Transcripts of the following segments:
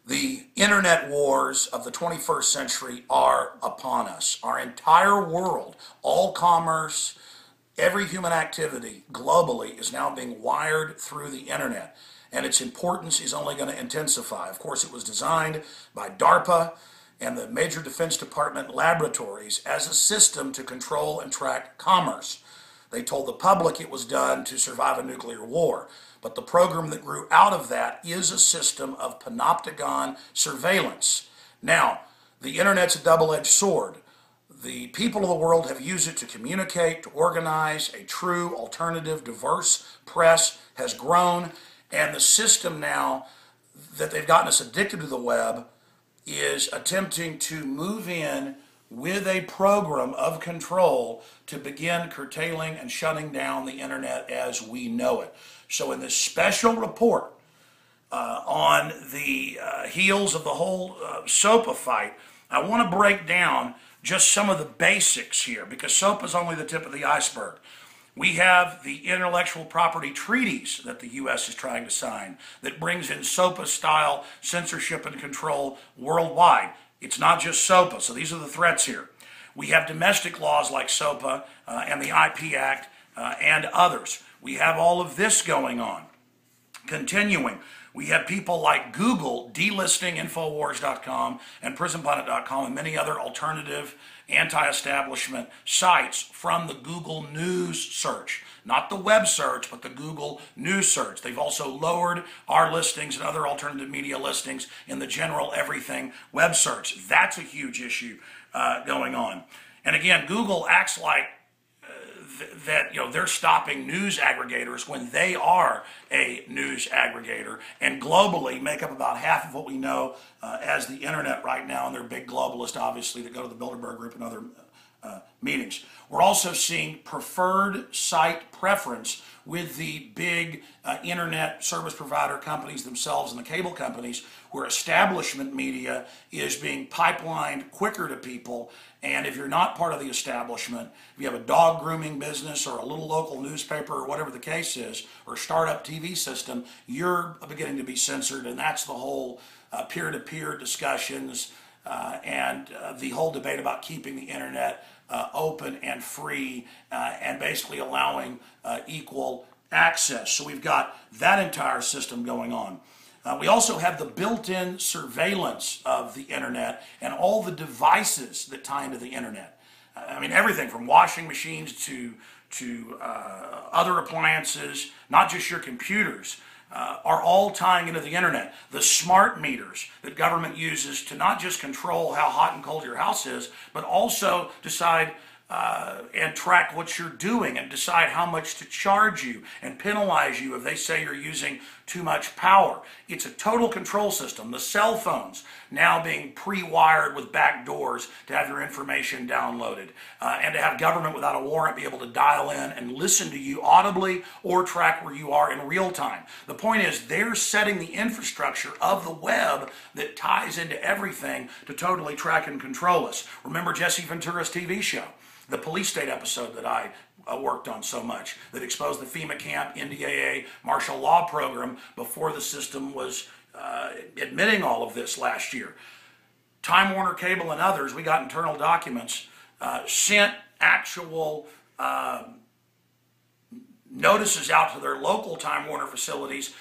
The internet wars of the 21st century are upon us. Our entire world, all commerce, every human activity globally is now being wired through the internet, and its importance is only going to intensify. Of course, it was designed by DARPA and the major Defense Department laboratories as a system to control and track commerce. They told the public it was done to survive a nuclear war. But the program that grew out of that is a system of panopticon surveillance. Now, the internet's a double-edged sword. The people of the world have used it to communicate, to organize. A true, alternative, diverse press has grown. And the system now that they've gotten us addicted to the web is attempting to move in with a program of control to begin curtailing and shutting down the internet as we know it. So in this special report on the heels of the whole SOPA fight, I want to break down just some of the basics here, because SOPA is only the tip of the iceberg. We have the intellectual property treaties that the U.S. is trying to sign that brings in SOPA-style censorship and control worldwide. It's not just SOPA, so these are the threats here. We have domestic laws like SOPA and the IP Act and others. We have all of this going on. Continuing, we have people like Google delisting Infowars.com and PrisonPlanet.com and many other alternative anti-establishment sites from the Google News search. Not the web search, but the Google News search. They've also lowered our listings and other alternative media listings in the general everything web search. That's a huge issue going on. And again, Google acts like that they're stopping news aggregators when they are a news aggregator, and globally make up about half of what we know as the internet right now, and they're big globalists, obviously, that go to the Bilderberg Group and other meetings. We're also seeing preferred site preference with the big internet service provider companies themselves and the cable companies, where establishment media is being pipelined quicker to people. And if you're not part of the establishment, if you have a dog grooming business or a little local newspaper or whatever the case is, or startup TV system, you're beginning to be censored. And that's the whole peer-to-peer discussions and the whole debate about keeping the internet open and free and basically allowing equal access. So we've got that entire system going on. We also have the built-in surveillance of the internet and all the devices that tie into the internet. I mean, everything from washing machines to other appliances, not just your computers, are all tying into the internet. The smart meters that government uses to not just control how hot and cold your house is, but also decide and track what you're doing and decide how much to charge you and penalize you if they say you're using too much power. It's a total control system. The cell phones now being pre-wired with back doors to have your information downloaded and to have government without a warrant be able to dial in and listen to you audibly or track where you are in real time. The point is, they're setting the infrastructure of the web that ties into everything to totally track and control us. Remember Jesse Ventura's TV show, the police state episode that I worked on so much, that exposed the FEMA camp, NDAA, martial law program before the system was admitting all of this last year. Time Warner Cable and others, we got internal documents, sent actual notices out to their local Time Warner facilities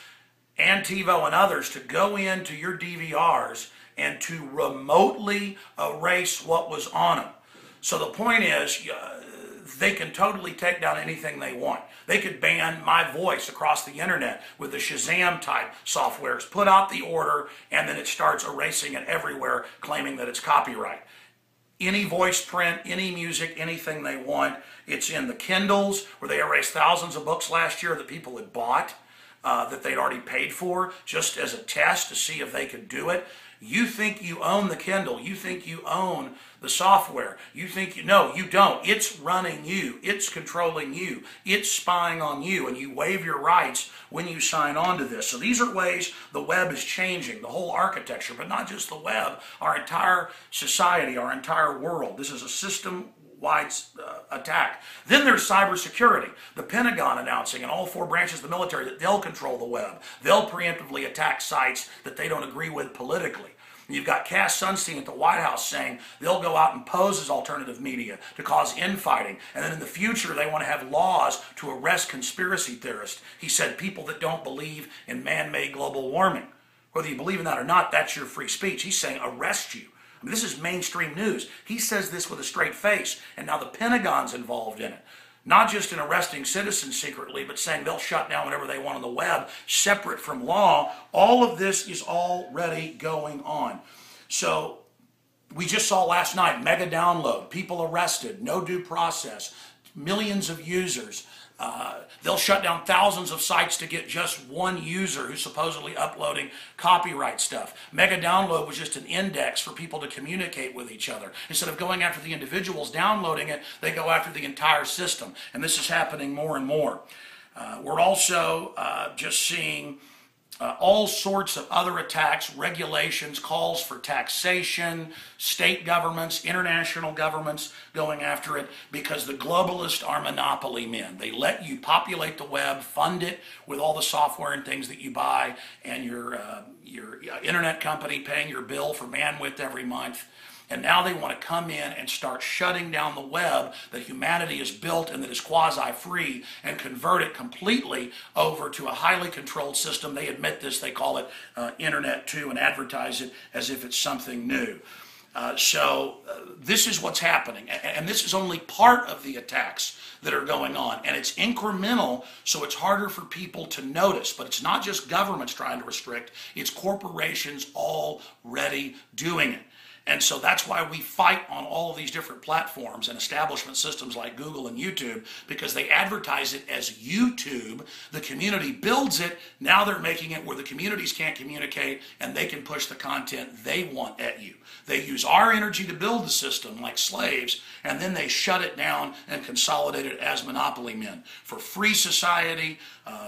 and TiVo and others to go into your DVRs and to remotely erase what was on them. So the point is, they can totally take down anything they want. They could ban my voice across the internet with the Shazam type softwares, put out the order, and then it starts erasing it everywhere, claiming that it's copyright. Any voice print, any music, anything they want. It's in the Kindles, where they erased thousands of books last year that people had bought, that they'd already paid for, just as a test to see if they could do it. You think you own the Kindle. You think you own the software. You think no, you don't. It's running you. It's controlling you. It's spying on you, and you waive your rights when you sign on to this. So these are ways the web is changing, the whole architecture, but not just the web, our entire society, our entire world. This is a system wide attack. Then there's cybersecurity. The Pentagon announcing in all 4 branches of the military that they'll control the web. They'll preemptively attack sites that they don't agree with politically. You've got Cass Sunstein at the White House saying they'll go out and pose as alternative media to cause infighting. And then in the future, they want to have laws to arrest conspiracy theorists. He said people that don't believe in man-made global warming. Whether you believe in that or not, that's your free speech. He's saying arrest you. I mean, this is mainstream news. He says this with a straight face. And now the Pentagon's involved in it. Not just in arresting citizens secretly, but saying they'll shut down whatever they want on the web, separate from law. All of this is already going on. So we just saw last night, mega download, people arrested, no due process, millions of users. They'll shut down thousands of sites to get just one user who's supposedly uploading copyright stuff. Mega download was just an index for people to communicate with each other. Instead of going after the individuals downloading it, they go after the entire system. And this is happening more and more. We're also just seeing all sorts of other attacks, regulations, calls for taxation, state governments, international governments going after it because the globalists are monopoly men. They let you populate the web, fund it with all the software and things that you buy, and your internet company paying your bill for bandwidth every month. And now they want to come in and start shutting down the web that humanity has built and that is quasi-free and convert it completely over to a highly controlled system. They admit this, they call it Internet 2 and advertise it as if it's something new. So this is what's happening. And this is only part of the attacks that are going on. And it's incremental, so it's harder for people to notice. But it's not just governments trying to restrict, it's corporations already doing it. And so that's why we fight on all of these different platforms and establishment systems like Google and YouTube, because they advertise it as YouTube. The community builds it. Now they're making it where the communities can't communicate and they can push the content they want at you. They use our energy to build the system like slaves, and then they shut it down and consolidate it as monopoly men. For free society,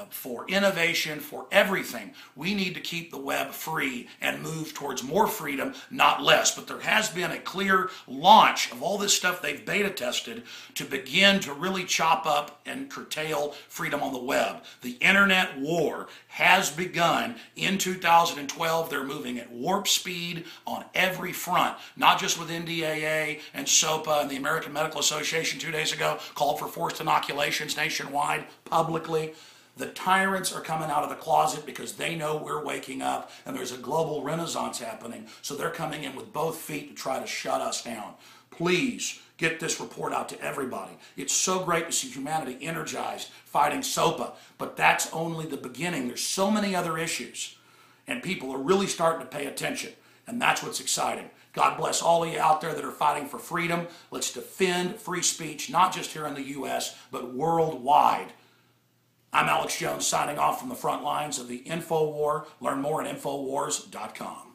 for innovation, for everything, we need to keep the web free and move towards more freedom, not less. But there has been a clear launch of all this stuff they've beta tested to begin to really chop up and curtail freedom on the web. The internet war has begun in 2012. They're moving at warp speed on every front, not just with NDAA and SOPA, and the American Medical Association 2 days ago called for forced inoculations nationwide publicly. The tyrants are coming out of the closet because they know we're waking up and there's a global renaissance happening. So they're coming in with both feet to try to shut us down. Please get this report out to everybody. It's so great to see humanity energized fighting SOPA, but that's only the beginning. There's so many other issues, and people are really starting to pay attention, and that's what's exciting. God bless all of you out there that are fighting for freedom. Let's defend free speech, not just here in the U.S., but worldwide. I'm Alex Jones signing off from the front lines of the InfoWar. Learn more at Infowars.com.